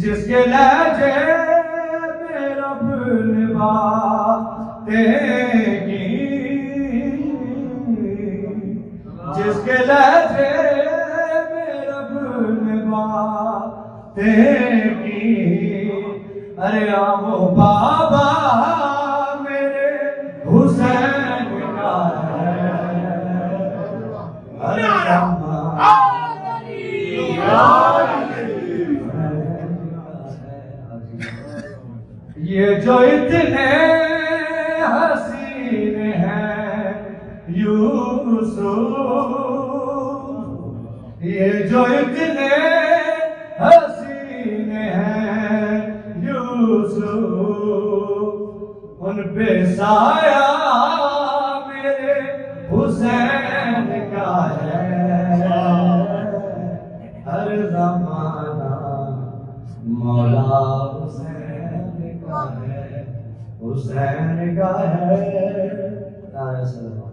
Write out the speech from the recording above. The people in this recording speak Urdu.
جس کے لہجے میں رب نے باتیں کی، جس کے لہجے میں رب نے باتیں کی، ارے آؤ بابا میرے حسین کا ہے، ارے یہ جو اتنے حسین ہیں یوسف، یہ جو اتنے حسین ہیں یوسف، ان پہ سایہ میرے حسین کا ہے، ہر زمانہ مولا حسین کا ہے، حسین کا ہے، نعرہ سلام۔